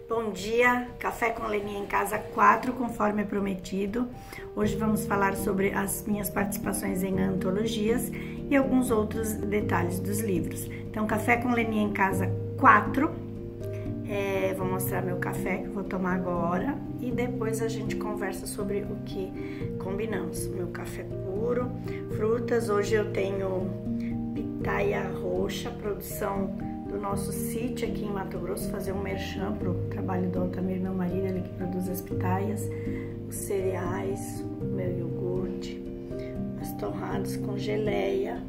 Bom dia, Café com Leninha em Casa 4, conforme prometido. Hoje vamos falar sobre as minhas participações em antologias e alguns outros detalhes dos livros. Então, Café com Leninha em Casa 4, vou mostrar meu café que eu vou tomar agora e depois a gente conversa sobre o que combinamos. Meu café puro, frutas, hoje eu tenho pitaia roxa, produção do nosso sítio aqui em Mato Grosso, fazer um merchan pro trabalho do Altamir, meu marido, ele que produz as pitaias, os cereais, o meu iogurte, as torradas com geleia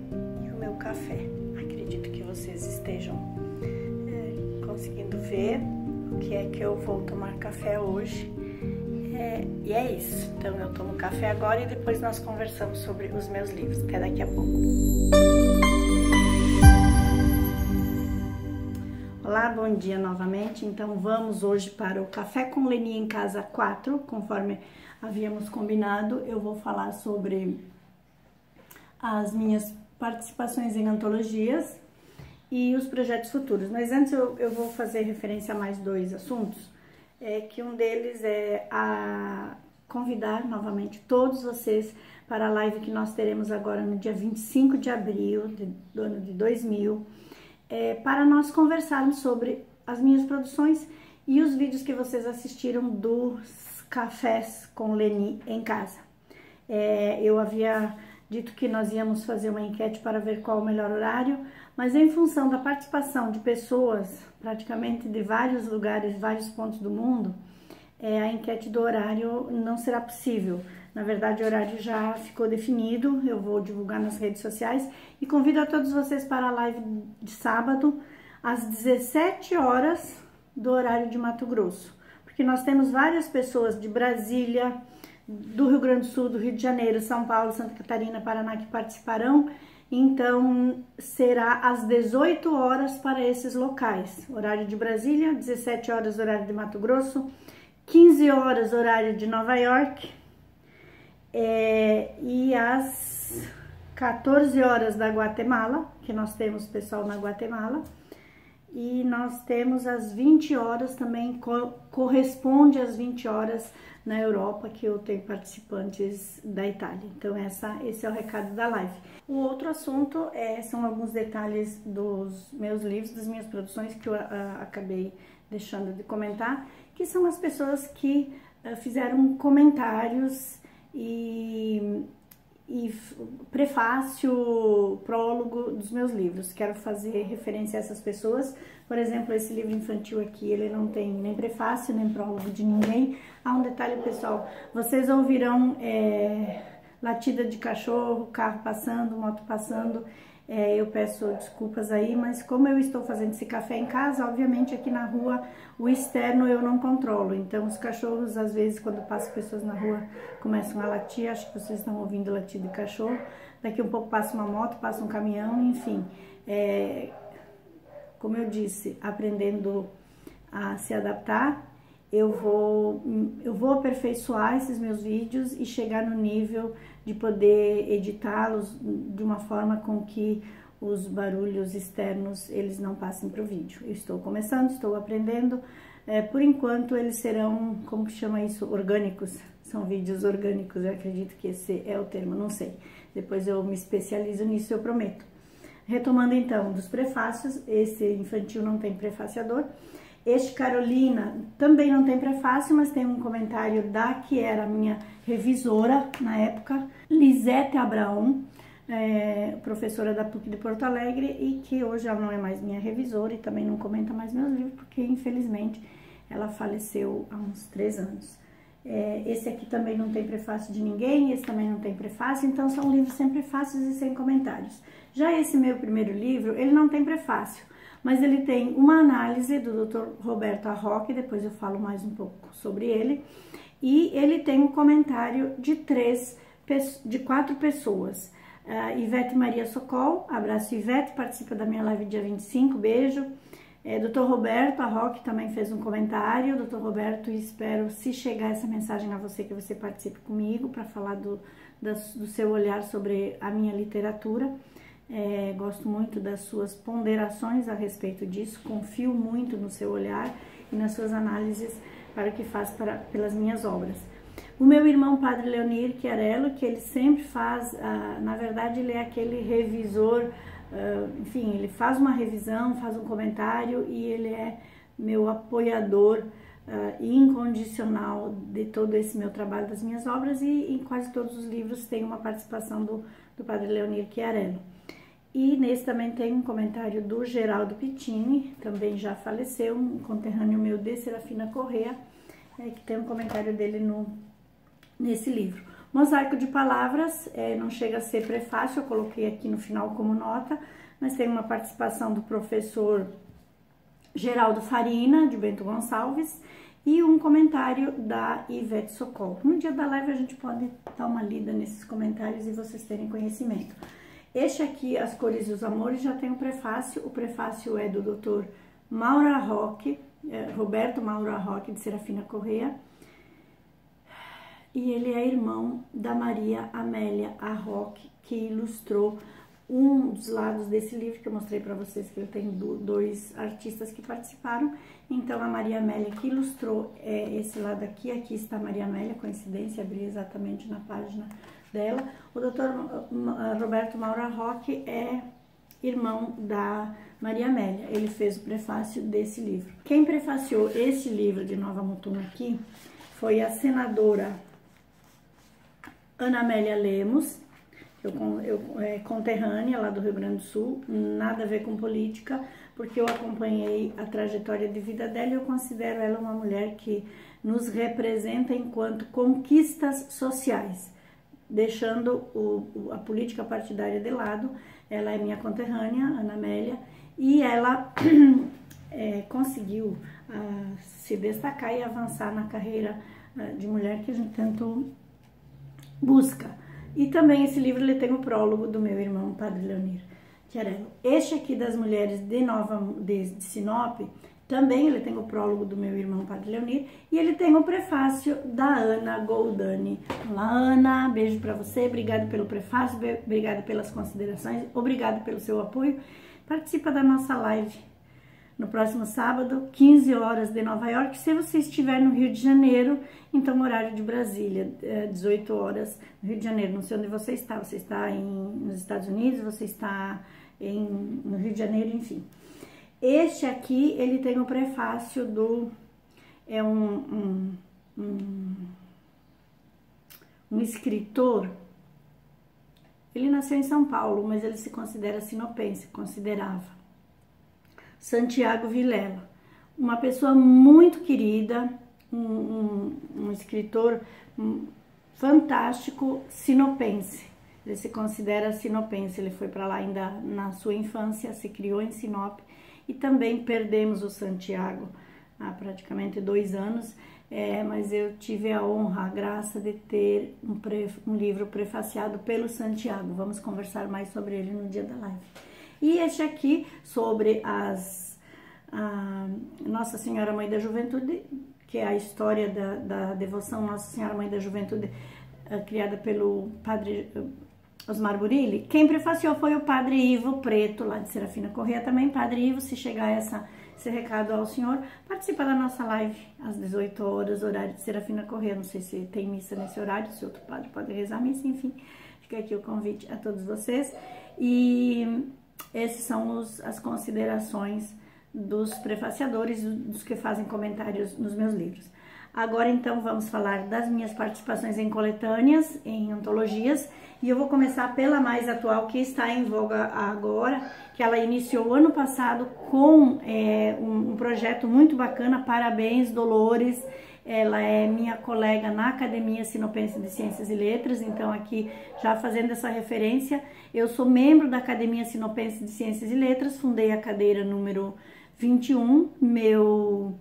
e o meu café. Acredito que vocês estejam conseguindo ver o que é que eu vou tomar café hoje. E é isso. Então eu tomo café agora e depois nós conversamos sobre os meus livros. Até daqui a pouco. Olá, bom dia novamente. Então vamos hoje para o Café com Leninha em Casa 4, conforme havíamos combinado. Eu vou falar sobre as minhas participações em antologias e os projetos futuros. Mas antes eu vou fazer referência a mais dois assuntos, que um deles é a convidar novamente todos vocês para a live que nós teremos agora no dia 25 de abril do ano de 2000, para nós conversarmos sobre as minhas produções e os vídeos que vocês assistiram dos Cafés com Leni em Casa. Eu havia dito que nós íamos fazer uma enquete para ver qual o melhor horário, mas em função da participação de pessoas praticamente de vários lugares, vários pontos do mundo, a enquete do horário não será possível. Na verdade, o horário já ficou definido, eu vou divulgar nas redes sociais e convido a todos vocês para a live de sábado, às 17 horas do horário de Mato Grosso, porque nós temos várias pessoas de Brasília, do Rio Grande do Sul, do Rio de Janeiro, São Paulo, Santa Catarina, Paraná que participarão, então será às 18 horas para esses locais, horário de Brasília, 17 horas horário de Mato Grosso, 15 horas horário de Nova York, e às 14 horas da Guatemala, que nós temos pessoal na Guatemala, e nós temos às 20 horas também, corresponde às 20 horas na Europa, que eu tenho participantes da Itália. Então esse é o recado da live. O outro assunto são alguns detalhes dos meus livros, das minhas produções, que eu acabei deixando de comentar, que são as pessoas que fizeram comentários e prefácio, prólogo dos meus livros. Quero fazer referência a essas pessoas. Por exemplo, esse livro infantil aqui, ele não tem nem prefácio, nem prólogo de ninguém. Há um detalhe, pessoal, vocês ouvirão latida de cachorro, carro passando, moto passando. Eu peço desculpas aí, mas como eu estou fazendo esse café em casa, obviamente aqui na rua o externo eu não controlo. Então os cachorros, às vezes, quando passam pessoas na rua, começam a latir. Acho que vocês estão ouvindo latir de cachorro. Daqui um pouco passa uma moto, passa um caminhão, enfim. Como eu disse, aprendendo a se adaptar, eu vou aperfeiçoar esses meus vídeos e chegar no nível de poder editá-los de uma forma com que os barulhos externos eles não passem para o vídeo. Eu estou começando, estou aprendendo. Por enquanto eles serão, como que chama isso? Orgânicos. São vídeos orgânicos, eu acredito que esse é o termo, não sei. Depois eu me especializo nisso, eu prometo. Retomando então dos prefácios, esse infantil não tem prefaciador. Este Carolina também não tem prefácio, mas tem um comentário da que era minha revisora na época, Lisete Abraão, professora da PUC de Porto Alegre, e que hoje ela não é mais minha revisora e também não comenta mais meus livros, porque infelizmente ela faleceu há uns 3 anos. Esse aqui também não tem prefácio de ninguém, esse também não tem prefácio, então são livros sem prefácios e sem comentários. Já esse meu primeiro livro, ele não tem prefácio, mas ele tem uma análise do Dr. Roberto Arroque, depois eu falo mais um pouco sobre ele, e ele tem um comentário de 4 pessoas. Ivete Maria Socol, abraço Ivete, participa da minha live dia 25, beijo. Dr. Roberto Arroque também fez um comentário. Dr. Roberto, espero, se chegar essa mensagem a você, que você participe comigo para falar do seu olhar sobre a minha literatura. Gosto muito das suas ponderações a respeito disso, confio muito no seu olhar e nas suas análises para o que faz pelas minhas obras. O meu irmão, Padre Leonir Chiarello, que ele sempre faz, na verdade ele é aquele revisor, enfim, ele faz uma revisão, faz um comentário e ele é meu apoiador incondicional de todo esse meu trabalho, das minhas obras, e em quase todos os livros tem uma participação do Padre Leonir Chiarello. E nesse também tem um comentário do Geraldo Pittini, também já faleceu, um conterrâneo meu de Serafina Corrêa, que tem um comentário dele nesse livro. Mosaico de Palavras, não chega a ser prefácio, eu coloquei aqui no final como nota, mas tem uma participação do professor Geraldo Farina, de Bento Gonçalves, e um comentário da Ivete Sokol. No dia da live a gente pode dar uma lida nesses comentários e vocês terem conhecimento. Este aqui, As Cores e os Amores, já tem um prefácio. O prefácio é do Dr. Maura Roque, Roberto Maura Roque, de Serafina Corrêa. E ele é irmão da Maria Amélia Arroque, que ilustrou um dos lados desse livro que eu mostrei para vocês, que eu tenho dois artistas que participaram. Então, a Maria Amélia que ilustrou esse lado aqui. Aqui está a Maria Amélia, coincidência, abri exatamente na página dela. O Dr. Roberto Maura Roque é irmão da Maria Amélia. Ele fez o prefácio desse livro. Quem prefaciou esse livro de Nova Mutum aqui foi a senadora Ana Amélia Lemos, conterrânea lá do Rio Grande do Sul, nada a ver com política, porque eu acompanhei a trajetória de vida dela e eu considero ela uma mulher que nos representa enquanto conquistas sociais. Deixando a política partidária de lado, ela é minha conterrânea, Ana Amélia, e ela conseguiu se destacar e avançar na carreira de mulher que a gente tanto busca. E também esse livro ele tem o prólogo do meu irmão, Padre Leonir Chiarello. Este aqui das mulheres de Sinop, também ele tem o prólogo do meu irmão, Padre Leonir, e ele tem o prefácio da Ana Goldani. Olá, Ana, beijo pra você, obrigada pelo prefácio, obrigada pelas considerações, obrigada pelo seu apoio. Participa da nossa live no próximo sábado, 15 horas de Nova York. Se você estiver no Rio de Janeiro, então horário de Brasília, 18 horas no Rio de Janeiro. Não sei onde você está nos Estados Unidos, você está no Rio de Janeiro, enfim. Este aqui, ele tem o prefácio um escritor. Ele nasceu em São Paulo, mas ele se considera sinopense, considerava. Santiago Vilela, uma pessoa muito querida, um escritor fantástico, sinopense. Ele se considera sinopense, ele foi para lá ainda na sua infância, se criou em Sinop, e também perdemos o Santiago há praticamente 2 anos, mas eu tive a honra, a graça de ter um livro prefaciado pelo Santiago. Vamos conversar mais sobre ele no dia da live. E este aqui, sobre Nossa Senhora Mãe da Juventude, que é a história da devoção Nossa Senhora Mãe da Juventude, criada pelo Padre Osmar Burilli. Quem prefaciou foi o Padre Ivo Preto, lá de Serafina Corrêa também. Padre Ivo, se chegar esse recado ao senhor, participa da nossa live às 18 horas, horário de Serafina Corrêa. Não sei se tem missa nesse horário, se outro padre pode rezar a missa, enfim. Fica aqui o convite a todos vocês. E essas são as considerações dos prefaciadores, dos que fazem comentários nos meus livros. Agora, então, vamos falar das minhas participações em coletâneas, em antologias, e eu vou começar pela mais atual, que está em voga agora, que ela iniciou ano passado com um projeto muito bacana. Parabéns, Dolores. Ela é minha colega na Academia Sinopense de Ciências e Letras, então aqui já fazendo essa referência, eu sou membro da Academia Sinopense de Ciências e Letras, fundei a cadeira número 21, meu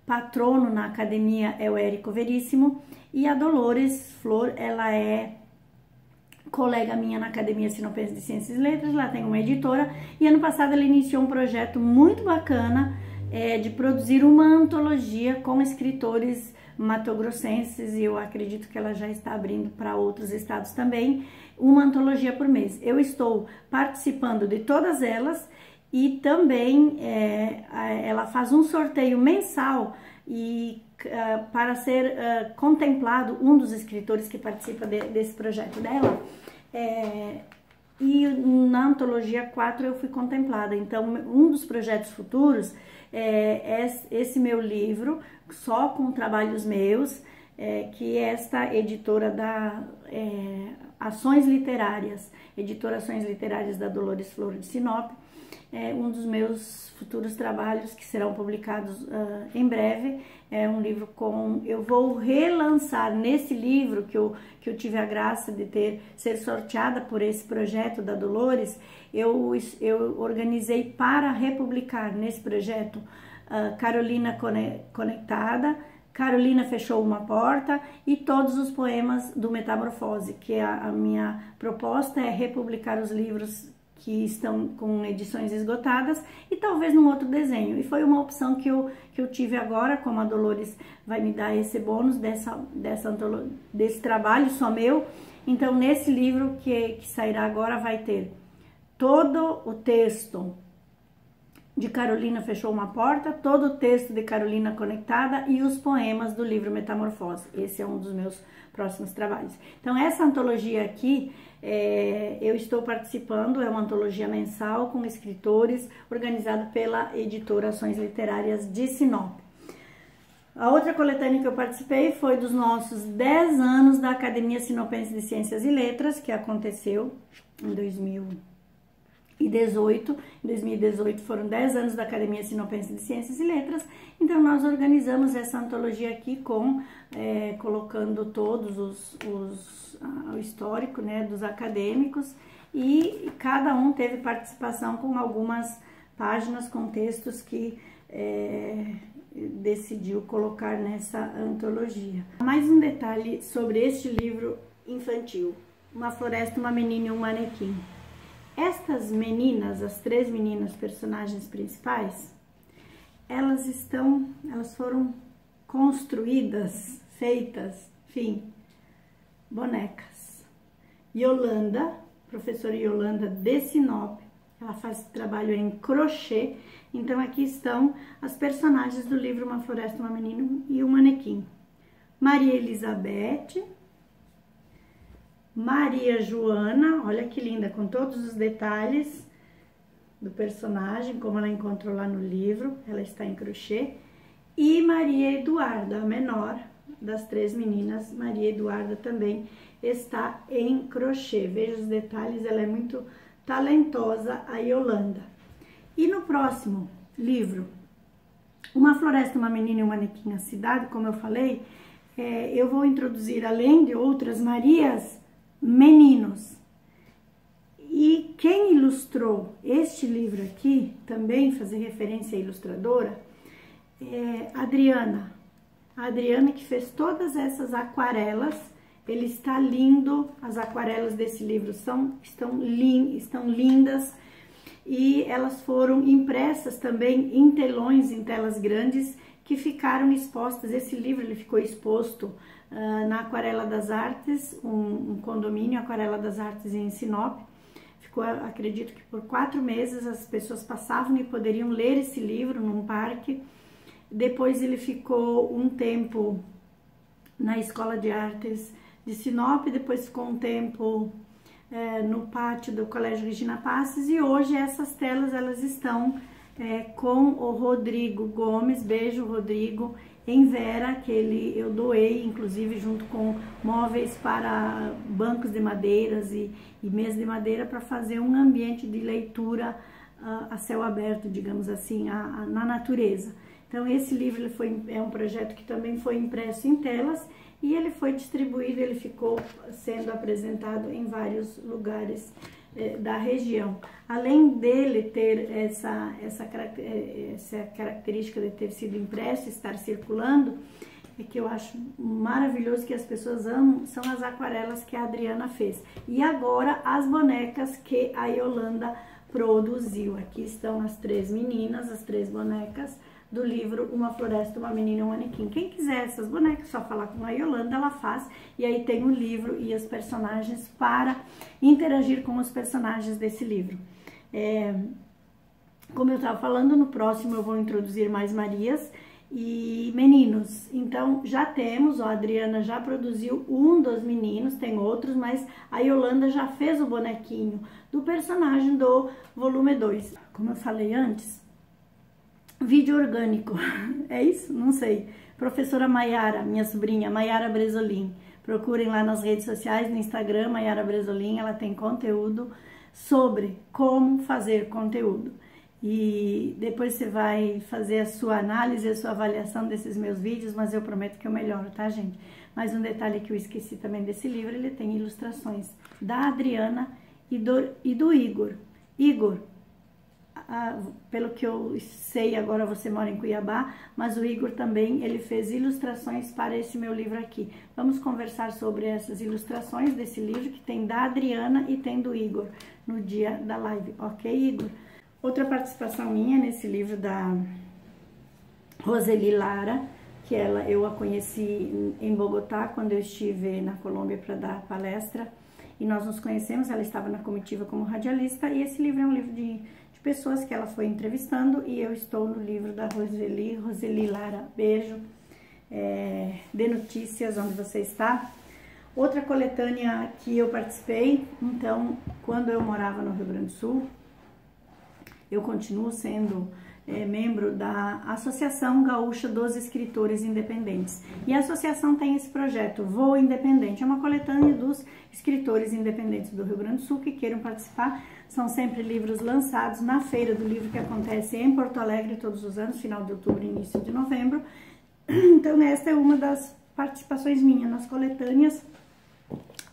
patrono na academia é o Érico Veríssimo, e a Dolores Flor, ela é colega minha na Academia Sinopense de Ciências e Letras, lá tem uma editora, e ano passado ela iniciou um projeto muito bacana, de produzir uma antologia com escritores matogrossenses, e eu acredito que ela já está abrindo para outros estados também, uma antologia por mês. Eu estou participando de todas elas e também ela faz um sorteio mensal e para ser contemplado um dos escritores que participa desse projeto dela, e na antologia 4 eu fui contemplada. Então, um dos projetos futuros é esse meu livro, só com trabalhos meus, que esta editora da Ações Literárias, editora Ações Literárias da Dolores Flor de Sinop, um dos meus futuros trabalhos que serão publicados em breve. É um livro eu vou relançar nesse livro que eu tive a graça de ser sorteada por esse projeto da Dolores. Eu organizei para republicar nesse projeto Carolina Conectada, Carolina Fechou uma Porta e todos os poemas do Metamorfose, que a minha proposta é republicar os livros que estão com edições esgotadas e talvez num outro desenho. E foi uma opção que eu tive agora, como a Dolores vai me dar esse bônus desse trabalho só meu. Então, nesse livro que sairá agora vai ter todo o texto de Carolina Fechou uma Porta, todo o texto de Carolina Conectada e os poemas do livro Metamorfose. Esse é um dos meus próximos trabalhos. Então, essa antologia aqui, eu estou participando, é uma antologia mensal com escritores, organizada pela editora Ações Literárias de Sinop. A outra coletânea que eu participei foi dos nossos 10 anos da Academia Sinopense de Ciências e Letras, que aconteceu em 2018. Em 2018 foram 10 anos da Academia Sinopense de Ciências e Letras, então nós organizamos essa antologia aqui colocando todos o histórico, né, dos acadêmicos, e cada um teve participação com algumas páginas com textos que decidiu colocar nessa antologia. Mais um detalhe sobre este livro infantil, Uma Floresta, uma Menina e um Manequim. Estas meninas, as 3 meninas personagens principais, elas foram construídas, feitas, enfim, bonecas. Yolanda, professora Yolanda de Sinop, ela faz trabalho em crochê. Então aqui estão as personagens do livro Uma Floresta, uma Menina e um Manequim. Maria Elizabeth, Maria Joana, olha que linda, com todos os detalhes do personagem, como ela encontrou lá no livro, ela está em crochê. E Maria Eduarda, a menor das 3 meninas, Maria Eduarda também está em crochê. Veja os detalhes, ela é muito talentosa, a Yolanda. E no próximo livro, Uma Floresta, uma Menina e um Manequim, a Cidade, como eu falei, eu vou introduzir, além de outras Marias, meninos. E quem ilustrou este livro aqui, também fazer referência à ilustradora, é Adriana. A Adriana que fez todas essas aquarelas. Ele está lindo, as aquarelas desse livro estão lindas, e elas foram impressas também em telões, em telas grandes, que ficaram expostas. Esse livro ele ficou exposto na Aquarela das Artes, um condomínio Aquarela das Artes em Sinop. Ficou, acredito que por 4 meses, as pessoas passavam e poderiam ler esse livro num parque. Depois ele ficou um tempo na Escola de Artes de Sinop, depois ficou um tempo no pátio do Colégio Regina Passes, e hoje essas telas elas estão com o Rodrigo Gomes. Beijo, Rodrigo, em Vera, que eu doei, inclusive junto com móveis para bancos de madeiras e mesas de madeira, para fazer um ambiente de leitura a céu aberto, digamos assim, na natureza. Então esse livro é um projeto que também foi impresso em telas, e ele foi distribuído, ele ficou sendo apresentado em vários lugares da região. Além dele ter essa característica de ter sido impresso, estar circulando, que eu acho maravilhoso, que as pessoas amam, são as aquarelas que a Adriana fez. E agora as bonecas que a Yolanda produziu. Aqui estão as 3 meninas, as 3 bonecas do livro Uma Floresta, uma Menina e um Manequim. Quem quiser essas bonecas, só falar com a Yolanda, ela faz. E aí tem o livro e os personagens para interagir com os personagens desse livro. Como eu estava falando, no próximo eu vou introduzir mais Marias e meninos. Então, já temos, ó, a Adriana já produziu um dos meninos, tem outros, mas a Yolanda já fez o bonequinho do personagem do volume 2. Como eu falei antes, vídeo orgânico, é isso? Não sei. Professora Maiara, minha sobrinha, Maiara Bresolim. Procurem lá nas redes sociais, no Instagram, Maiara Bresolim, ela tem conteúdo sobre como fazer conteúdo. E depois você vai fazer a sua análise, a sua avaliação desses meus vídeos, mas eu prometo que eu melhoro, tá, gente? Mas um detalhe que eu esqueci também desse livro, ele tem ilustrações da Adriana e do Igor. Igor, pelo que eu sei, agora você mora em Cuiabá, mas o Igor também, ele fez ilustrações para esse meu livro aqui. Vamos conversar sobre essas ilustrações desse livro, que tem da Adriana e tem do Igor, no dia da live, ok, Igor? Outra participação minha nesse livro da Roseli Lara, que eu a conheci em Bogotá, quando eu estive na Colômbia para dar palestra, e nós nos conhecemos, ela estava na comitiva como radialista, e esse livro é um livro de pessoas que ela foi entrevistando, e eu estou no livro da Roseli Lara. Beijo, dê notícias onde você está. Outra coletânea que eu participei, então, quando eu morava no Rio Grande do Sul, eu continuo sendo membro da Associação Gaúcha dos Escritores Independentes. E a associação tem esse projeto, Voo Independente, é uma coletânea dos escritores independentes do Rio Grande do Sul que queiram participar. São sempre livros lançados na Feira do Livro, que acontece em Porto Alegre todos os anos, final de outubro e início de novembro. Então, esta é uma das participações minhas nas coletâneas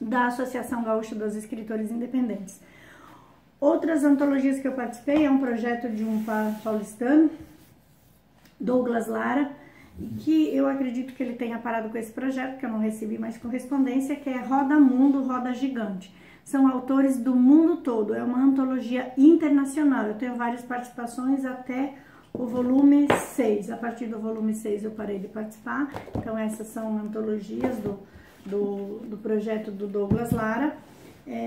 da Associação Gaúcha dos Escritores Independentes. Outras antologias que eu participei é um projeto de um paulistano, Douglas Lara, que eu acredito que ele tenha parado com esse projeto, que eu não recebi mais correspondência, que é Roda Mundo, Roda Gigante. São autores do mundo todo, é uma antologia internacional. Eu tenho várias participações até o volume 6. A partir do volume 6 eu parei de participar. Então essas são antologias do projeto do Douglas Lara.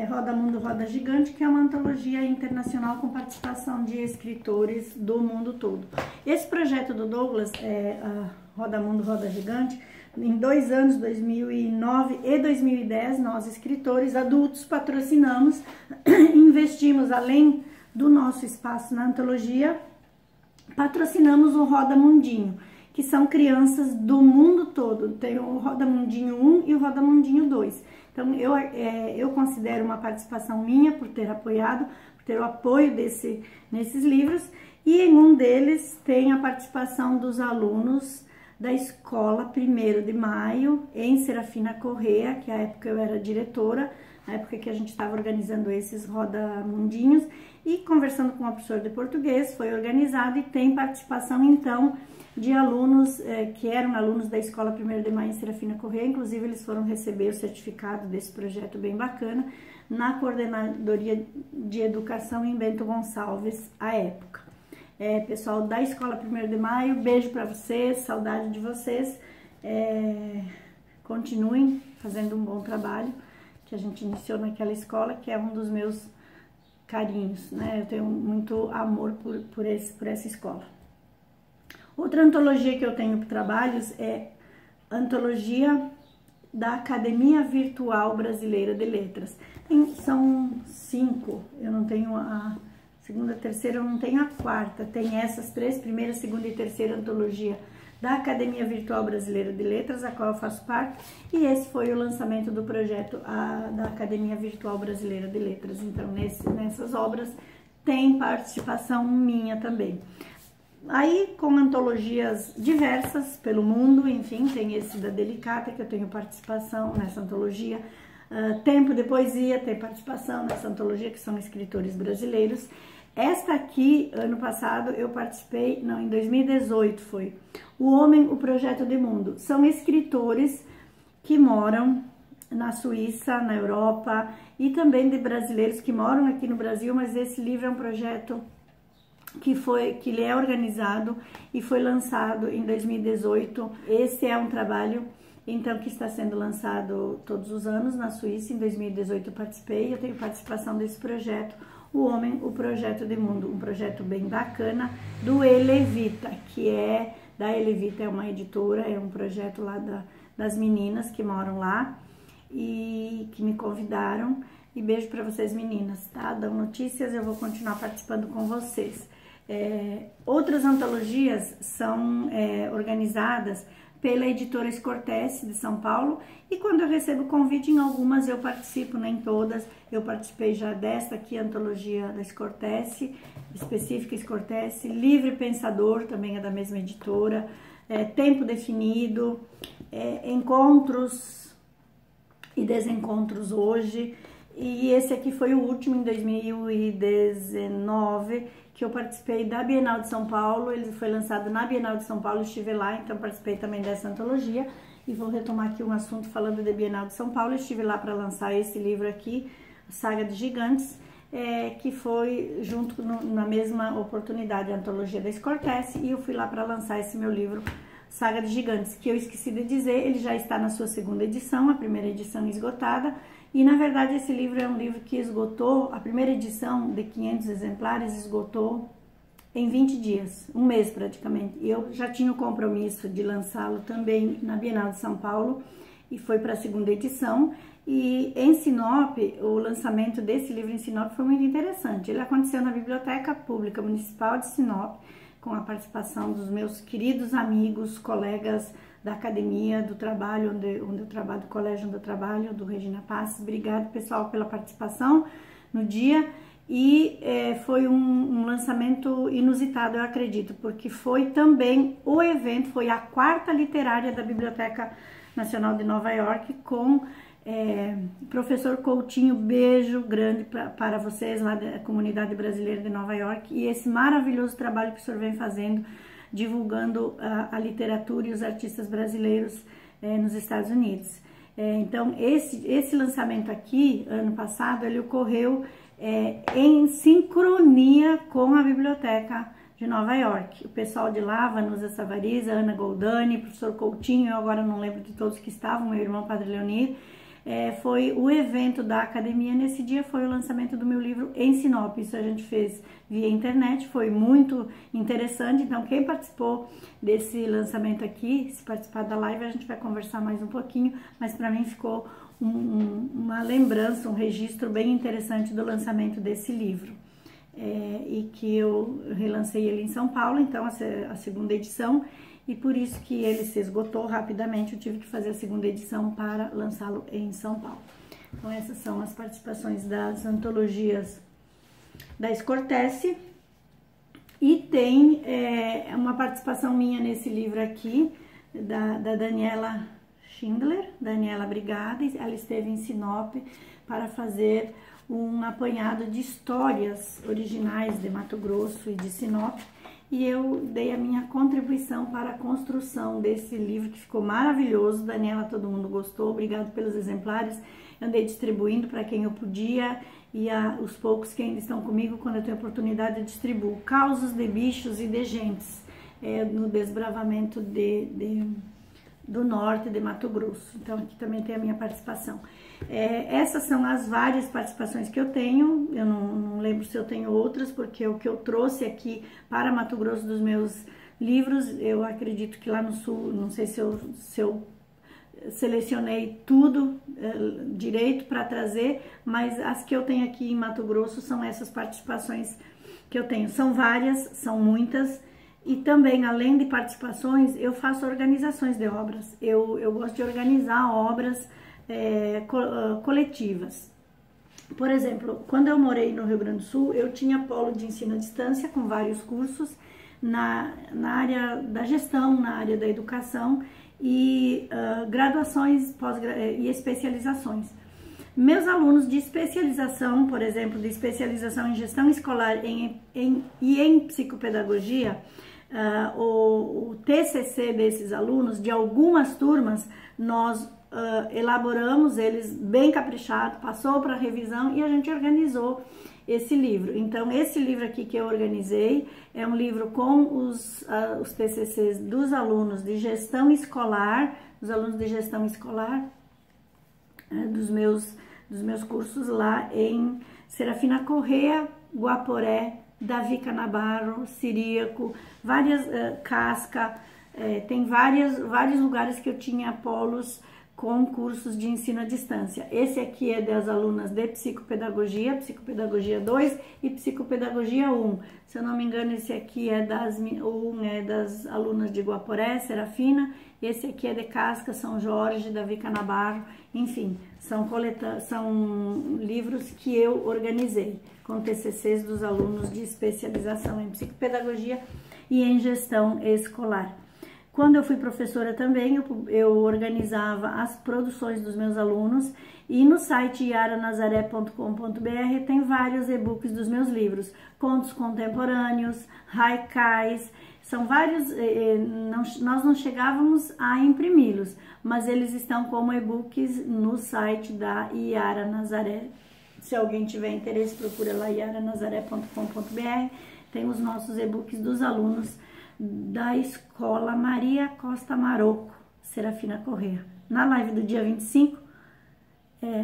Roda Mundo, Roda Gigante, que é uma antologia internacional com participação de escritores do mundo todo. Esse projeto do Douglas, Roda Mundo, Roda Gigante, em 2 anos, 2009 e 2010, nós escritores adultos patrocinamos, investimos além do nosso espaço na antologia, patrocinamos o Roda Mundinho, que são crianças do mundo todo. Tem o Roda Mundinho 1 e o Roda Mundinho 2. Então, eu considero uma participação minha por ter apoiado, por ter o apoio nesses livros, e em um deles tem a participação dos alunos da escola 1º de Maio, em Serafina Corrêa, que à época eu era diretora, na época que a gente estava organizando esses Roda Mundinhos, e conversando com uma professora de português, foi organizado e tem participação, então, de alunos que eram alunos da escola 1º de Maio em Serafina Corrêa. Inclusive eles foram receber o certificado desse projeto bem bacana na Coordenadoria de Educação em Bento Gonçalves à época. Pessoal da escola 1º de Maio, beijo para vocês, saudade de vocês, continuem fazendo um bom trabalho que a gente iniciou naquela escola, que é um dos meus carinhos, né? Eu tenho muito amor por essa escola. Outra antologia que eu tenho para trabalhos é a antologia da Academia Virtual Brasileira de Letras. São 5, eu não tenho a segunda, terceira, eu não tenho a quarta. Tem essas 3, primeira, segunda e terceira antologia da Academia Virtual Brasileira de Letras, a qual eu faço parte, e esse foi o lançamento do projeto da Academia Virtual Brasileira de Letras. Então, nessas obras tem participação minha também. Aí, com antologias diversas pelo mundo, enfim, tem esse da Delicata, que eu tenho participação nessa antologia. Tempo de Poesia tem participação nessa antologia, que são escritores brasileiros. Esta aqui, ano passado, eu participei, não, em 2018 foi, O Homem, o Projeto de Mundo. São escritores que moram na Suíça, na Europa, e também de brasileiros que moram aqui no Brasil, mas esse livro é um projeto que ele é organizado e foi lançado em 2018. Esse é um trabalho, então, que está sendo lançado todos os anos na Suíça. Em 2018 eu participei, eu tenho participação desse projeto, O Homem, o Projeto de Mundo, um projeto bem bacana do Elevita, que é da Elevita, é uma editora, é um projeto lá das meninas que moram lá e que me convidaram. E beijo para vocês, meninas, tá? Dão notícias, eu vou continuar participando com vocês. Outras antologias são organizadas pela editora Scortese de São Paulo, e quando eu recebo convite em algumas eu participo, nem todas. Eu participei já desta aqui, antologia da Scortese, específica Scortese, Livre Pensador, também é da mesma editora, Tempo Definido, Encontros e Desencontros Hoje, e esse aqui foi o último, em 2019, que eu participei da Bienal de São Paulo. Ele foi lançado na Bienal de São Paulo, estive lá, então participei também dessa antologia. E vou retomar aqui um assunto falando da Bienal de São Paulo. Eu estive lá para lançar esse livro aqui, Saga de Gigantes, que foi junto na mesma oportunidade, a antologia da Scortese, e eu fui lá para lançar esse meu livro, Saga de Gigantes, que eu esqueci de dizer, ele já está na sua segunda edição, a primeira edição esgotada. E, na verdade, esse livro é um livro que esgotou, a primeira edição de 500 exemplares esgotou em 20 dias, um mês praticamente. E eu já tinha o compromisso de lançá-lo também na Bienal de São Paulo, e foi para a segunda edição. E em Sinop, o lançamento desse livro em Sinop foi muito interessante. Ele aconteceu na Biblioteca Pública Municipal de Sinop, com a participação dos meus queridos amigos, colegas da academia, do trabalho, onde eu trabalho, do colégio onde eu trabalho, do Regina Passos. Obrigado, pessoal, pela participação no dia. E foi um lançamento inusitado, eu acredito, porque foi também o evento, foi a quarta literária da Biblioteca Nacional de Nova York, com professor Coutinho. Beijo grande para vocês lá da comunidade brasileira de Nova York, e esse maravilhoso trabalho que o senhor vem fazendo, divulgando a literatura e os artistas brasileiros nos Estados Unidos. Então, esse lançamento aqui, ano passado, ele ocorreu em sincronia com a Biblioteca de Nova York. O pessoal de lá, Vanusa Savariza, Ana Goldani, professor Coutinho, eu agora não lembro de todos que estavam, meu irmão Padre Leonir, foi o evento da academia. Nesse dia foi o lançamento do meu livro em Sinop. Isso a gente fez via internet, foi muito interessante. Então, quem participou desse lançamento aqui, se participar da live, a gente vai conversar mais um pouquinho, mas para mim ficou uma lembrança, um registro bem interessante do lançamento desse livro. E que eu relancei ele em São Paulo, então a segunda edição, e por isso que ele se esgotou rapidamente, eu tive que fazer a segunda edição para lançá-lo em São Paulo. Então essas são as participações das antologias da Scortese, e tem uma participação minha nesse livro aqui, da Daniela Schindler. Daniela, obrigada, ela esteve em Sinop para fazer um apanhado de histórias originais de Mato Grosso e de Sinop, e eu dei a minha contribuição para a construção desse livro, que ficou maravilhoso. Daniela, todo mundo gostou, obrigado pelos exemplares. Eu andei distribuindo para quem eu podia, e os poucos que ainda estão comigo, quando eu tenho oportunidade, eu distribuo. Causos de bichos e de gentes, no desbravamento do norte de Mato Grosso. Então aqui também tem a minha participação. Essas são as várias participações que eu tenho. Eu não lembro se eu tenho outras, porque o que eu trouxe aqui para Mato Grosso dos meus livros, eu acredito que lá no sul, não sei se eu selecionei tudo direito para trazer, mas as que eu tenho aqui em Mato Grosso são essas participações que eu tenho. São várias, são muitas. E também, além de participações, eu faço organizações de obras. Eu gosto de organizar obras coletivas. Por exemplo, quando eu morei no Rio Grande do Sul, eu tinha polo de ensino à distância com vários cursos na área da gestão, na área da educação, e graduações e especializações. Meus alunos de especialização, por exemplo, de especialização em gestão escolar e em psicopedagogia, o TCC desses alunos, de algumas turmas, nós elaboramos eles bem caprichado, passou para revisão e a gente organizou esse livro. Então, esse livro aqui que eu organizei é um livro com os TCCs dos alunos de gestão escolar, dos meus cursos lá em Serafina Corrêa, Guaporé, Davi Canabaro, Ciríaco, várias Casca, tem vários lugares que eu tinha polos com cursos de ensino à distância. Esse aqui é das alunas de Psicopedagogia, Psicopedagogia 2 e Psicopedagogia 1. Se eu não me engano, esse aqui é das alunas de Guaporé, Serafina. Esse aqui é de Casca, São Jorge, Davi Canabaro. Enfim, são livros que eu organizei com TCCs dos alunos de especialização em psicopedagogia e em gestão escolar. Quando eu fui professora também, eu organizava as produções dos meus alunos e no site yaranazaré.com.br tem vários e-books dos meus livros, contos contemporâneos, haikais, são vários, nós não chegávamos a imprimi-los, mas eles estão como e-books no site da Yara Nazaré. Se alguém tiver interesse, procura lá yaranazaré.com.br, tem os nossos e-books dos alunos da Escola Maria Costa Maroco, Serafina Corrêa. Na live do dia 25,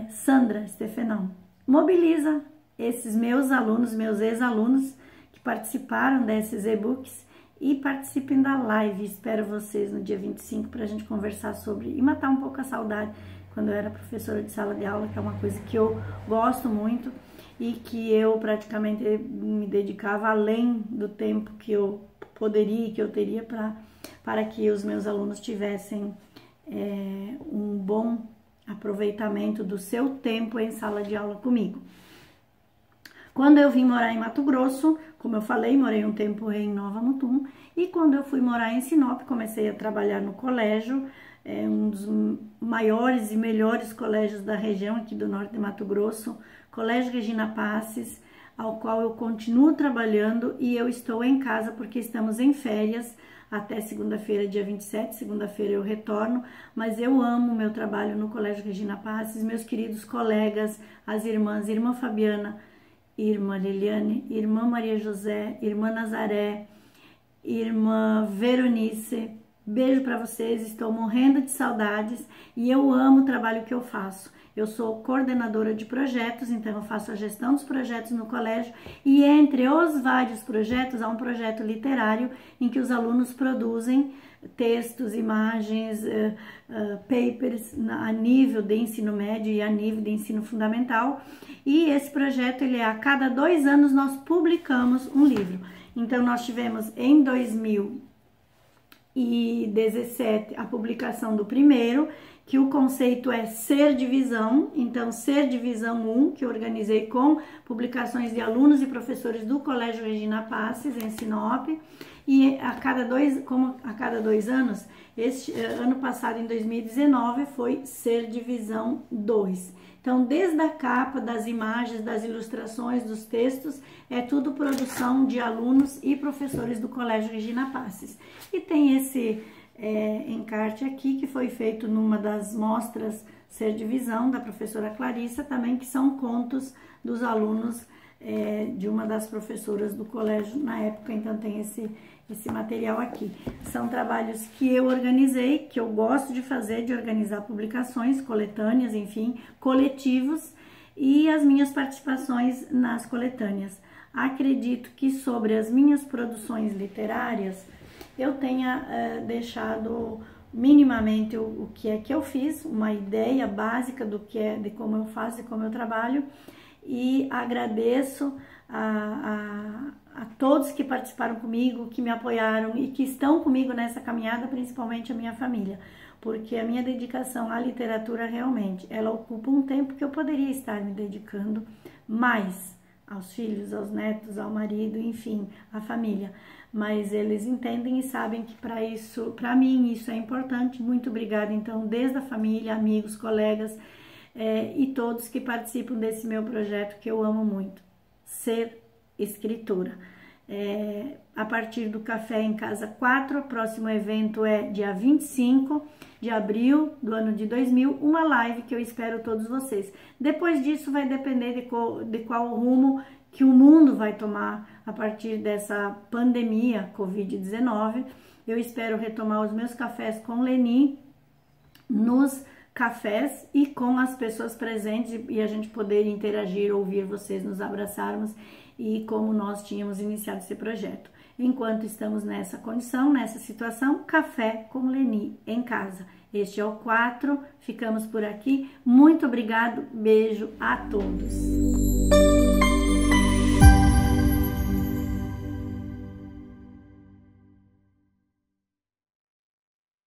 Sandra Stefenão mobiliza esses meus alunos, meus ex-alunos que participaram desses e-books e participem da live. Espero vocês no dia 25 para a gente conversar sobre e matar um pouco a saudade quando eu era professora de sala de aula, que é uma coisa que eu gosto muito e que eu praticamente me dedicava além do tempo que eu poderia, que eu teria para que os meus alunos tivessem um bom aproveitamento do seu tempo em sala de aula comigo. Quando eu vim morar em Mato Grosso, como eu falei, morei um tempo em Nova Mutum, e quando eu fui morar em Sinop, comecei a trabalhar no colégio, um dos maiores e melhores colégios da região aqui do norte de Mato Grosso, Colégio Regina Passes, ao qual eu continuo trabalhando e eu estou em casa porque estamos em férias até segunda-feira, dia 27, segunda-feira eu retorno, mas eu amo o meu trabalho no Colégio Regina Passes, meus queridos colegas, as irmãs, irmã Fabiana, irmã Liliane, irmã Maria José, irmã Nazaré, irmã Veronice, beijo para vocês, estou morrendo de saudades e eu amo o trabalho que eu faço. Eu sou coordenadora de projetos, então eu faço a gestão dos projetos no colégio e entre os vários projetos há um projeto literário em que os alunos produzem textos, imagens, papers a nível de ensino médio e a nível de ensino fundamental. E esse projeto, a cada 2 anos nós publicamos um livro. Então nós tivemos em 2017 a publicação do primeiro, que o conceito é Ser Divisão, então Ser Divisão 1, que eu organizei com publicações de alunos e professores do Colégio Regina Passes, em Sinop, e a cada 2 anos, este ano passado, em 2019, foi Ser Divisão 2. Então, desde a capa, das imagens, das ilustrações, dos textos, é tudo produção de alunos e professores do Colégio Regina Passes. E tem esse encarte aqui, que foi feito numa das mostras Ser Divisão, da professora Clarissa, também, que são contos dos alunos de uma das professoras do colégio na época, então tem esse material aqui. São trabalhos que eu organizei, que eu gosto de fazer, de organizar publicações, coletâneas, enfim, coletivos, e as minhas participações nas coletâneas. Acredito que sobre as minhas produções literárias, eu tenha deixado minimamente o que é que eu fiz, uma ideia básica do que de como eu faço e como eu trabalho, e agradeço a todos que participaram comigo, que me apoiaram e que estão comigo nessa caminhada, principalmente a minha família, porque a minha dedicação à literatura realmente, ela ocupa um tempo que eu poderia estar me dedicando mais aos filhos, aos netos, ao marido, enfim, à família, mas eles entendem e sabem que para mim isso é importante. Muito obrigada, então, desde a família, amigos, colegas e todos que participam desse meu projeto que eu amo muito, Ser Escritora. A partir do Café em Casa 4, o próximo evento é dia 25 de abril do ano de 2000, uma live que eu espero todos vocês. Depois disso vai depender de qual rumo que o mundo vai tomar a partir dessa pandemia Covid-19. Eu espero retomar os meus cafés com Leni nos cafés e com as pessoas presentes e a gente poder interagir, ouvir vocês, nos abraçarmos e como nós tínhamos iniciado esse projeto. Enquanto estamos nessa condição, nessa situação, café com Leni em casa. Este é o 4, ficamos por aqui. Muito obrigado, beijo a todos.